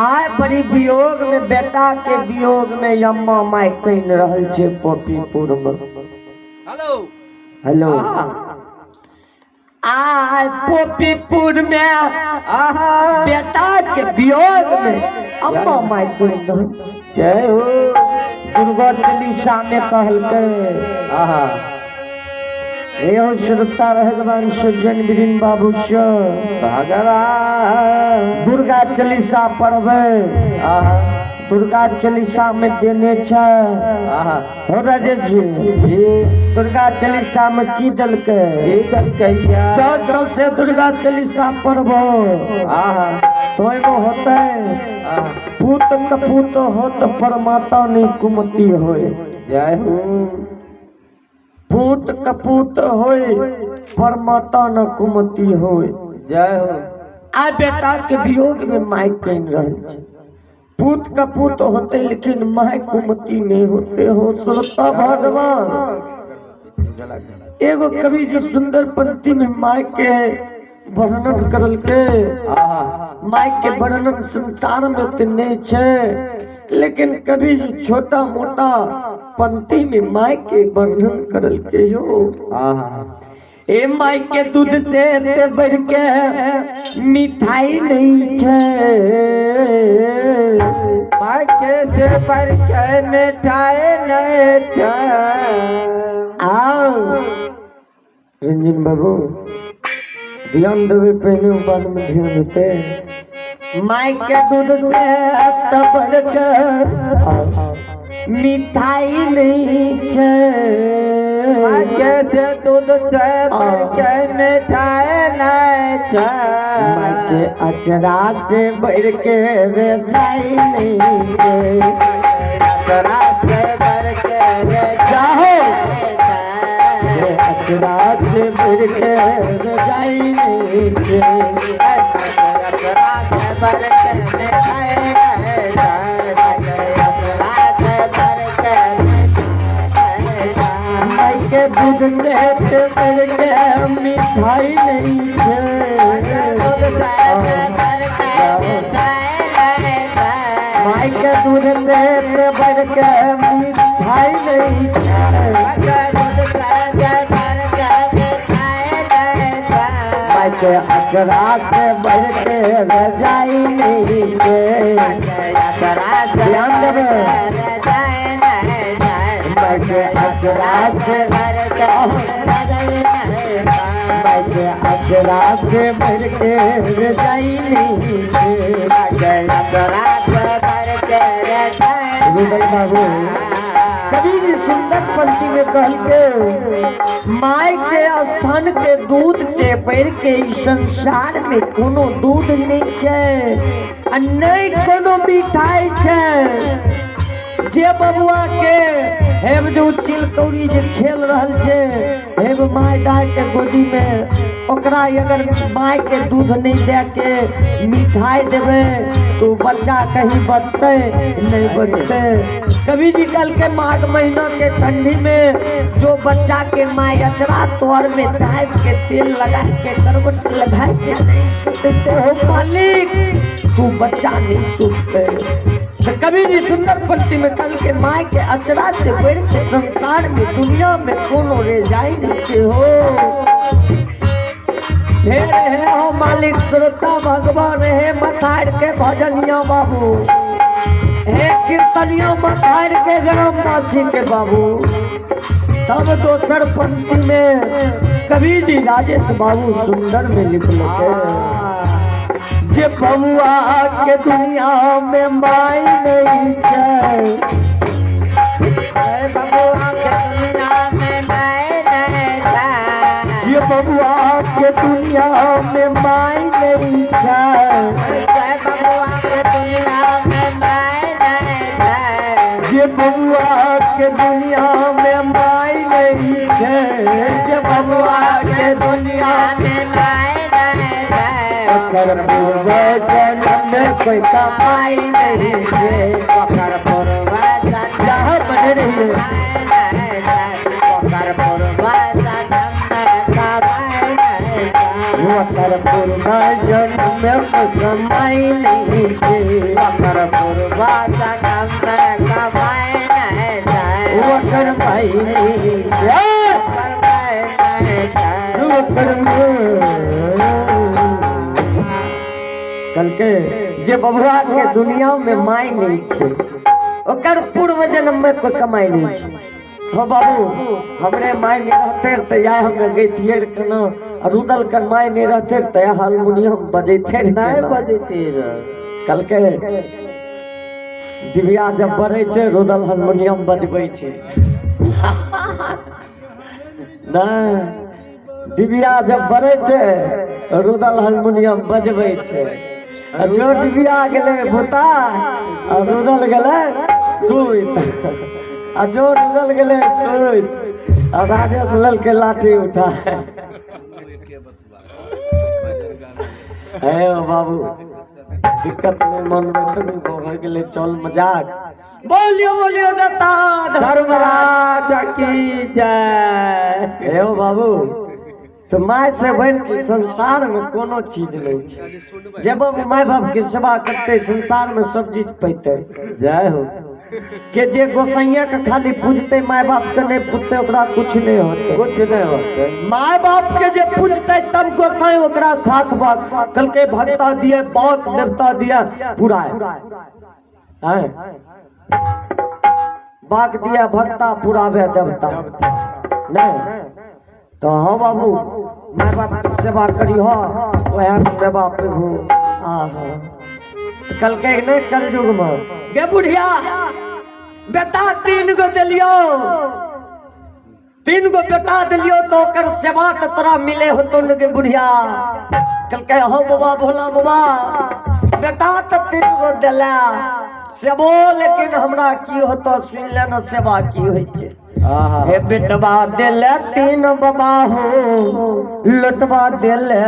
आय बड़ी वियोग में बेटा के वियोग में अम्मा माय कह रहल छे पोपीपुर में। हेलो हेलो आय पोपीपुर में बेटा के वियोग में अम्मा माय कह रहल जय हो दुर्गा चालीसा में कहलके आहा एहो श्रोता भगवान सज्जन बिरिन बाबू से भगवान दुर्गा चालीसा पढ़ब दुर्गा चालीसा में देने छ हो राजेश जी दुर्गा चालीसा में की दलके सबसे दुर्गा चालीसा पढ़ब तो एगो होते पूत कपूत होत परमाता नहीं कुमती होए जय हो पूत कपूत होए परमाता न कुमती होए जय हो। आ बेटा के वियोग में माय कह रहल छे पूत कपूत होते लेकिन माय कुमती नहीं होते हो श्रोता भगवान। एगो कवि जी सुंदर पंक्ति में माय के वर्णन करल के माय के वर्णन संसार में तो नहीं छे लेकिन कवि जी छोटा मोटा पंक्ति में माय के वर्णन करल के हो। ए माय के दूध से ते बढ़ के मिठाई नहीं छे माय के से बढ़ के मिठाई नहीं छे। आओ रंजन बाबू ध्यान देवे पहले बाद में ध्यान देते माय के दूध से ते बढ़ के मिठाई नहीं छे कैसे दूध से बढ़ के मिठाई नहीं छे माय के अचरा से बढ़ के रजाई नहीं छे अचरा से बढ़ के रजाई अचरा से बढ़ के रजाई नहीं छे अचरा से बढ़ के मिठाई दूध से बढ़ के मिठाई नहीं माई के दूध से बढ़ के मिठाई नहीं माई के अचरा से बढ़ के रजाई नहीं ध्यान देवे से माई के अचरा से भर के रजाइली रुदल बाबू कभी भी सुंदर पंक्ति में कह के माई के स्थान के दूध से बढ़ के इस संसार में कोनो दूध नहीं है आ नहीं कोनो मिठाई है। जे बबुआ के हेब जो चिलकौरी जे खेल रहल छे हेब माय दाय के गोदी में ओकरा अगर माय के दूध नहीं दे के मिठाई देवे तो बच्चा कहीं बचते नहीं बचते। कभी जी कल के माघ महीना के ठंडी में जो बच्चा के माय अचरा तोर में दाब के तेल लगा के करवट लगा के देते हो मालिक तू बच्चा नहीं सुनते। तो कभी जी सुंदर पंक्ति में कल के माय के अचरा से बढ़ के संसार में दुनिया में कोनो रे जाई नहीं हो। हे हो मालिक श्रोता भगवान हे मथाड़ के भजनिया बाबू हे कीर्तनिया मथाड़ के ग्रामवासी के बाबू। तब दोसर पंक्ति में कवि जी राजेश बाबू सुंदर में लिख लेते जे बबुआ के दुनिया में माई नहीं है बबुआ के दुनिया में माई नहीं है जे बबुआ के दुनिया में माई नहीं है बबुआ के दुनिया में माई नहीं है जे बबुआ के दुनिया में माई नहीं है जे बबुआ के दुनिया में माई नहीं है कर पूर्व जन्म में कोई कमाई नहीं है कर पूर्व जन्म बन रही है कर पूर्व जन्म में कमाई नहीं है कर पूर्व जन्म में कोई कमाई नहीं है कर पूर्व जन्म में कमाई नहीं है कर भाई नहीं है कल के जे बबुआ के दुनिया में माई नहीं छे ओकर पूर्व जन्म में कोई कमाई नहीं छे। हो बाबू हमरे माई नहीं रहते तो या हम गईतिए कना रुदल कर माई नहीं रहते तो या हारमोनियम बजैते नहीं बजैते। कल के दिव्या जब बढ़े छे रुदल हारमोनियम बजबै छे ना दिव्या जब बढ़े छे रुदल हारमोनियम बजबै छे जो दिव्या गेले भूता और रुदल गेले सुइत और जो रुदल गेले सुइत और राजेश लल के लाठी उठा है बाबू दिक्कत नहीं मन में तो नहीं हो गेले चल मजाक बोलियो बोलियो दत्ता धर्मराज की जय। हे बाबू तो माय से बढ़ के संसार में कोनो चीज नहीं है। जब माय बाप की सेवा करते संसार में सब चीज पैते जय हो के जे गोसैया के खाली पूजते माय बाप के नहीं पूजते ओकरा कुछ नहीं होते कुछ नहीं होते। माय बाप के जे पूजते तब गोसाई ओकरा खाक बात कल के भक्ता दिए बात देवता दिया पूरा है बाग दिया भक्ता पूरा है देवता नहीं तो हाँ बाबू माय बाप की सेवा करी हो वह सेवा पे हो कल के नहीं कल युग में गे बुढ़िया बेटा 3 गो दिलियो 3 गो बेटा दिलियो तो कर सेवा तो तोरा मिले हो तो गे बुढ़िया कल के हो बाबा भोला बाबा बेटा तो 3 गो दिला सेबो लेकिन हमरा की होतो सुन लेना सेवा की होय छे। हे बेटवा दिले 3 बाबा हो लटवा दिले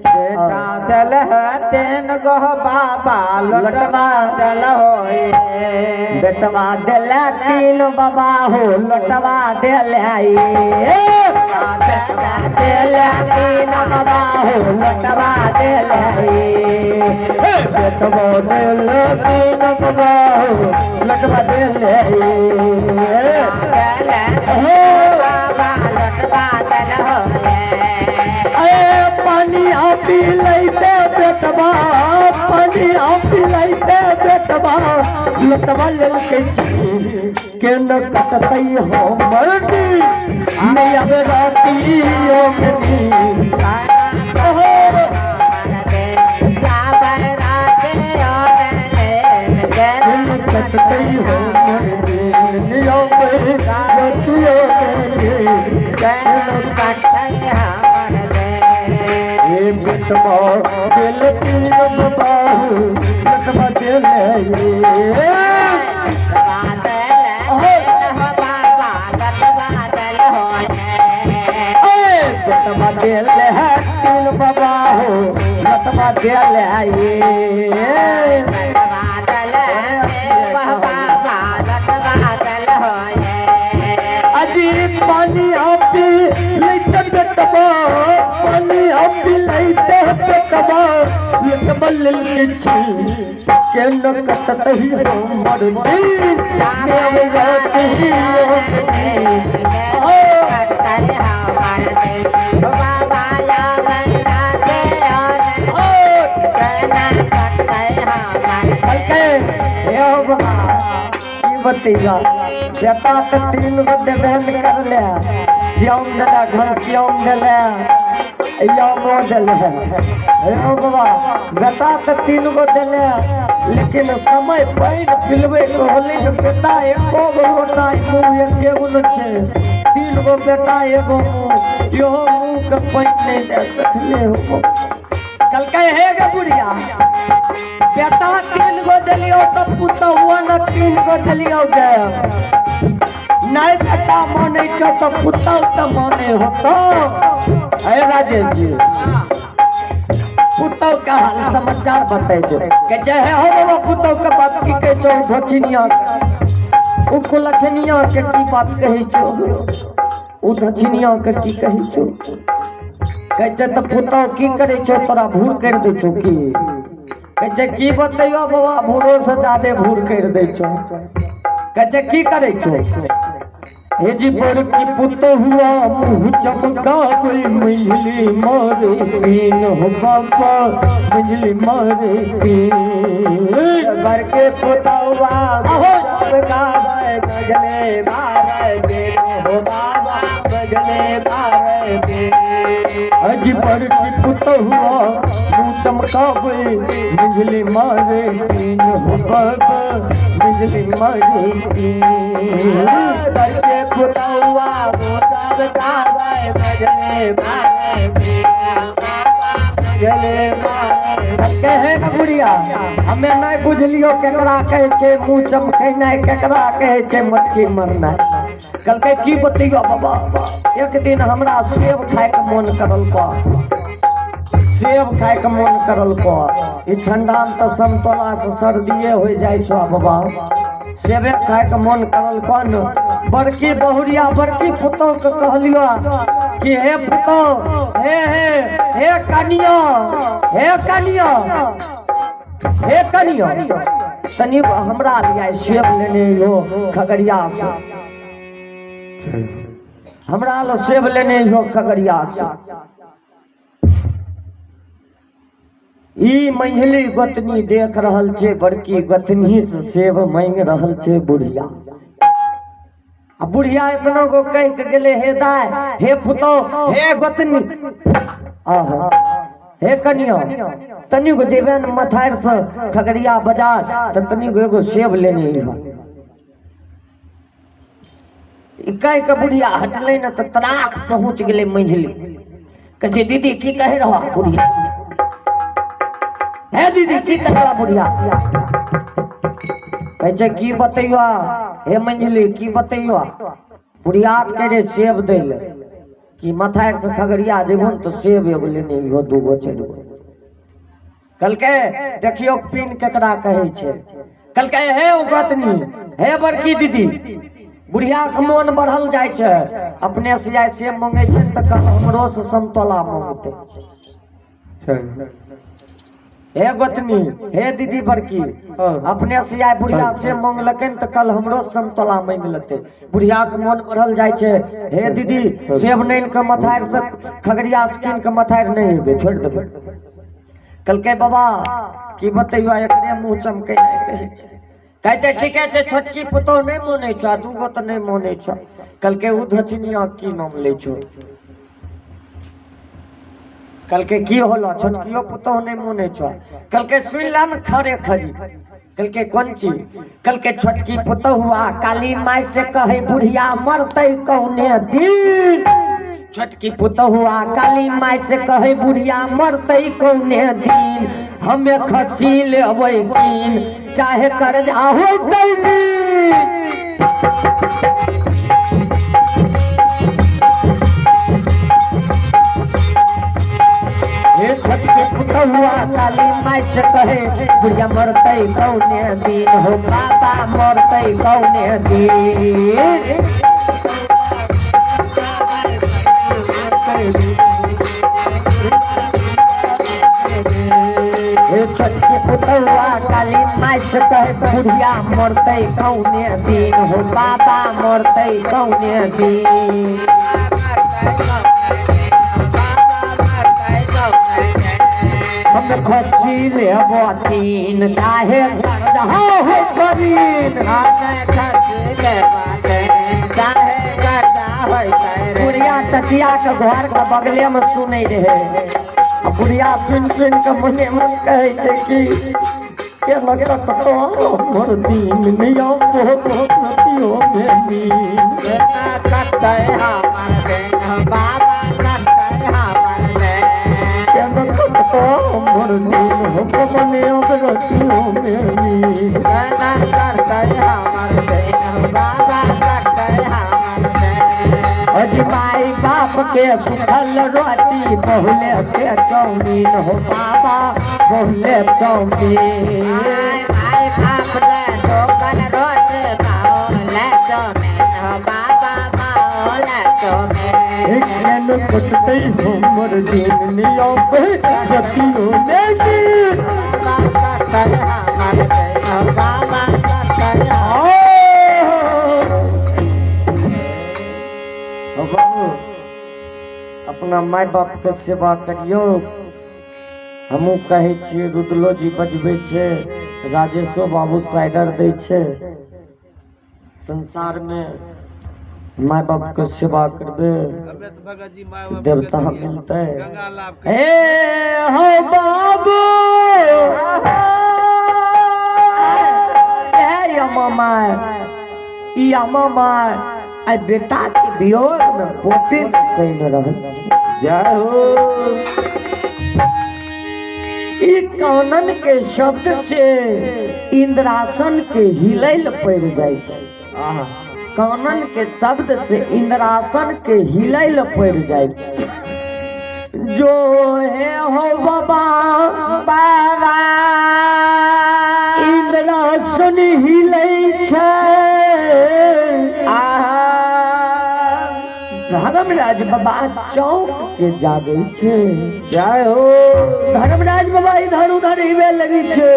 बेटा दिल है 3 गो बाबा लटवा दिल हो बेटवा दिले 3 बाबा हो लटवा दिले दिले 3 बाबा हो लटवा दिले बेटवा दिले 3 बाबा हो लटवा दिले बाबा लटवा दिल हो पानी आप लैते बेटवा पानी आप लैते बेटवा लतवा ललके के न कटतई हो मर्दी नहीं अब रातियों में कटतई हो मर्दी नहीं अब रातियों में बेटवा दिल तीन बाहू बेटवा दिल बेटवा दिल है तीन बाबा हो बेटवा दिल अजीब पानी आप लेते बेटवा पानी आप लेते बेटवा बेटवा ललके के न कटतई हो मर्दी मेरे रातियों बतिया बेटा तो तीन गो देवेन कर ले श्याम दिला घनश्याम दिला यामो दिला हो बाबा बेटा तो तीन गो दिले लेकिन समय पैन पिलवे को होले बेटा एको गो रोटा मुंह एके गो छे तीन गो बेटा एगो मुंह यो मुंह के पैन नहीं दे सकले हो कल कहे हे गे बुढ़िया बेटा तीन गो दिलियो तो पुतहुआ न तीन गो दिलियो गे नहीं बेटा माने छो तो पुतहु तो माने हो तो हे राजेश जी पुतहु का हाल समाचार बताई दो के जय हो बाबा पुतहु के बात की कह छो धोचिनिया उ कुलछनिया के की बात कही छो उ धोचिनिया के की कही छो कहते तो पुतहु की करे छो तोरा भूल कर दे छो की कहते की बतैयो बाबा भूरो से ज्यादा भूल कर दे छो कहते की करे छो हे जी पर की पुतहुआ मुँह चमकावे मंझली मारे पीन हो बाबा मंझली मारे पीन घर के पुतहुआ चमकावे मंझले मारे पीन हो बाबा मंझले मारे पीन अजी पर की पुतहुआ मुँह चमकावे मंझली मारे पीन हो बाबा मंझली मारे पीन घर के पुतहुआ मोदक खावे मजले मारे मजले मारे कहे बुढ़िया हमें नहीं बुझलियो केकरा कहे छे मुंह चमकै नहीं केकरा कहे छे मटकी मरना कल के की बतियो बाबा एक दिन हमरा सेब खाए के मन करल को सेब खाए के मन करल को ई ठंडा में तो समतोला से सर्दिए हो जाय छो बाबा सेबे खाए के मन करल कौन बड़की बहुरिया बड़की पुतौ के कहलियो कि हे पुतौ हे कनिया हे कनिया हे कनिया तनी हमरा लिया सेब लेने हो खगड़िया से हमरा लो सेब लेने हो खगड़िया से ई मंझली गोतनी देख रहल छे बड़की गोतनी से सेब मांग रहल छे बुढ़िया आ बुढ़िया इतना को कह के गेले हे दाय हे पुतो हे गोतनी आहा हे कनिया तनी को जेबे न मथार से खगड़िया बाजार त तनी को एगो सेब लेने हो ई कह के बुढ़िया हटले न त तराक पहुंच गेले मंझली कहे दीदी की कह रहा बुढ़िया है दीदी की कह रहा बुढ़िया कहे की बतैया हे मंझली की बतैया बुढ़िया के रे सेब देले कि मथार से खगड़िया जेबन तो सेब एगो लेने हो दूगो चलो कल के देखियो पिन केकरा कहे छे कल के हे गोतनी हे बड़की दीदी बुढ़िया के मन बढ़ल जाय छे अपने से जाय सेब मांगे छे त हमरो से समतोला मांगते हे गोतनी, हे दीदी बड़की, अपने से आय बुढ़िया से मांगलकन तो कल हमरो समतोला में मिलते। बुढ़िया के मन बढ़ल जाय छे। हे दीदी सेब नहीं के मथार से खगड़िया स्किन के मथार नहीं हेबे, छोड़ देबे। कल के बाबा की बतैयो एकरे मुंह चमके कहे छे ठीक है छोटकी पुतो नहीं मोने छ, दूगो तो नहीं मोने छ। कल के उ धचिनिया की नाम ले छो। कल के की होला छोटकियो पुतो नहीं मोने छ। कल के सुन लन खरे खरी। कल के कौन चीज? कल के छोटकी पुतो हुआ काली माई से कहे बुढ़िया मरते कौने दिन। छोटकी पुतो हुआ काली माई से कहे बुढ़िया मरते कौने दिन। हमें खसी लेबै कीन चाहे कर्जा होतै नीन। छोटकी पुतो हुआ काली माई से कहे बुढ़िया मरते कौने दिन। हो बाबा मरते कौने दिन। छोटकी पुतौआ काली माई से कहे बुढ़िया मरते कौने दिन। हो बाबा मरते कौने दिन। हम खसी लेबो तीन चाहे कर्जा हो करीन। बुढ़िया तकिया के घर के बगले में सुनै रहे। बुढ़िया सुन के मने मन कहे छे कि के लगत तो मोर दिन नहीं आओ बहुत नतियो में नींद। कटै हमर बेन बाबा कटै हमर बेन। के लगत तो मोर दिन हो मने नतियो में नींद। कटै हमर बेन बाबा कटै हमर बेन। अजी माई बाप के सुखल रोटी बहुले के चौमीन। हो बाबा बहुले चौमीन। माई बाप ले सुखल रोटी बहुले चौमीन। हो बाबा बहुले चौमीन। केन कटते हमर दिन नियो पे जतियो नहीं। बाबा कटै हमर बेन बाबा कटै। अपना माय बाप के सेवा करियो। हमू कहे छिए रुदलो जी बजबे छे, राजेशो बाबू साइडर दे छे। संसार में माय बाप के सेवा करबे देवता मिलते। हे हो बाबू ए अम्मा ई अम्मा आई बेटा के वियोग में पोते कहीं रहल छी। जय हो। ई कानन के शब्द से इंद्रासन के हिलैल पड़ जाय छै। कानन के शब्द से इंद्रासन के हिलैल पड़ जाय छै। जो है हो बाबा बाबा इंद्रासन हिलै छै। धर्मराज बाबा चौक के जागे छे। जय हो। धर्मराज बाबा इधर उधर हिबे लगी छे।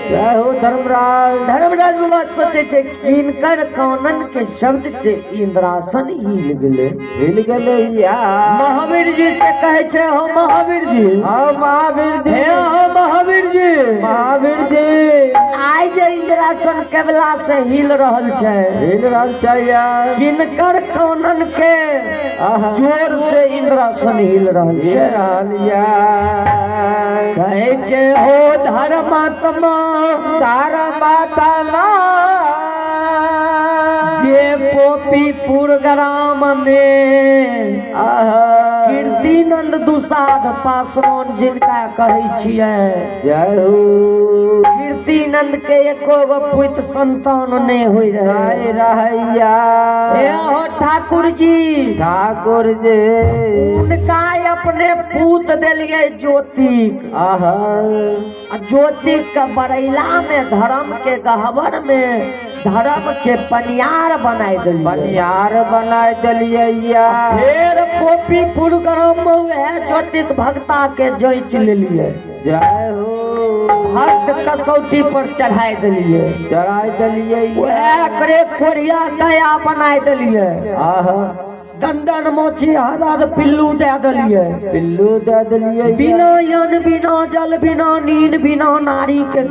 जय हो धर्मराज। धर्मराज बाबा सोचे छे किनकर कानन के शब्द से इंद्रासन हिल गेले। हिल गेले या महावीर जी से कहे छे हो महावीर जी। हो महावीर जी। हे हो महावीर जी। महावीर जी आइ जे इंद्रासन केवला से हिल रहल छे। हिल रहल छे या किनकर कानन के जोर से इंद्रासन हिल रहल छे। कहे छे हो धर्मात्मा धर्मात्मा जे पोपीपुर ग्राम में कीर्तिनंद दुसाध पासवान जिनका कहे छिए। जय हो। कीर्तिनंद के एको गो पुत्र संतान नहीं होई रहैया। हे हो ठाकुर जी। ठाकुर जी उनका अपने पूत देलिए ज्योतिक। ज्योतिक के बरैला में धर्म के गहवर में धर्म के पनियार बनाए दिलिए। पनियार बनाए दिलिए। फिर पोपीपुर ग्राम में ज्योतिक भक्ता के जैच ले लिए। जय हो। हद कसौटी पर चढ़ाई दिलिए वह करे कोरिया कया बनाए दिलिए दंदन मोची हरा पिल्लू दे दिलिए बिना यन बिना जल बिना नींद बिना नारी के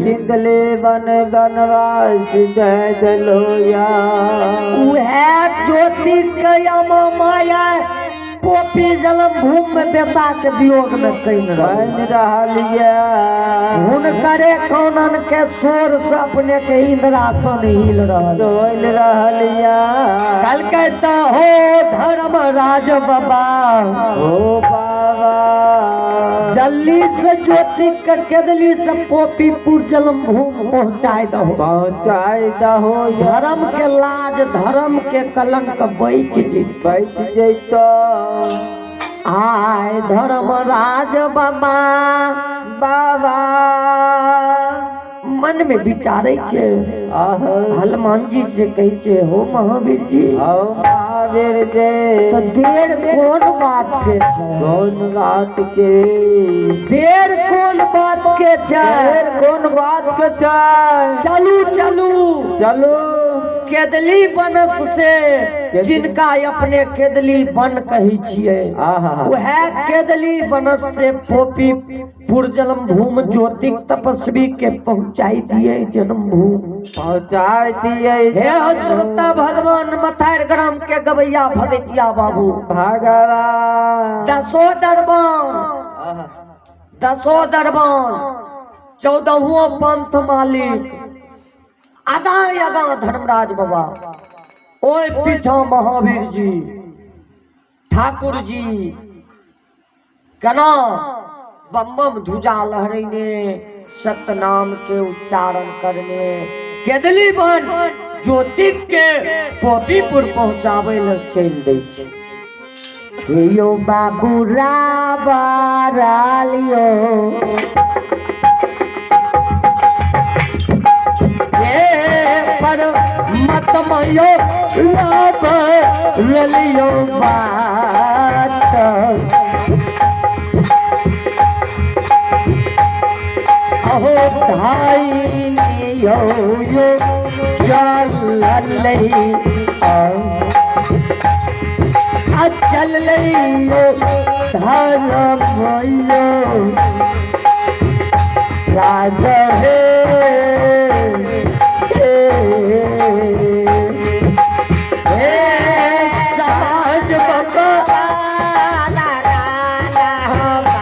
जिंदले बन बनवास दे दलोया वह ज्योति कया माया पोपी जलम भूम में बेटा के वियोग में कहीं रहिए हुनकरे कौनन के शोर से अपने के इंद्रासन हिल रहलिया कल कहता हो धर्म राज बाबा हो बाबा जल्दी से ज्योति के केदली से पोपीपुर जलम भूम पहुँचाए दहो धर्म के लाज धर्म के कलंक बैठ जैतो आय धर्म राज बाबा बाबा मन में विचारे छे हनुमान जी से कहे छे हो महावीर जी तो देर कौन बात के देर कौन बात के चलू केदली बनस से जिनका अपने केदली बन कही छिए वह केदली बनस से पोपी पुरजलम भूम ज्योतिक तपस्वी के पहुंचाई दिए जन्म भूम हे श्रोता भगवान मथार ग्राम के गवैया भगतिया बाबू भगवान दसो दरबान 14वां पंथ मालिक आगा धर्मराज बाबा ओए पीछा महावीर जी ठाकुर जी कना बम बम ध्वजा लहरने सतनाम के उच्चारण करने केदली बन ज्योतिक के पोपीपुर पहुंचावे ल चल दै छै यो बाबू रालियो मत मयो रलियो बात अहो भाई यो चल लियो धर्म राज हे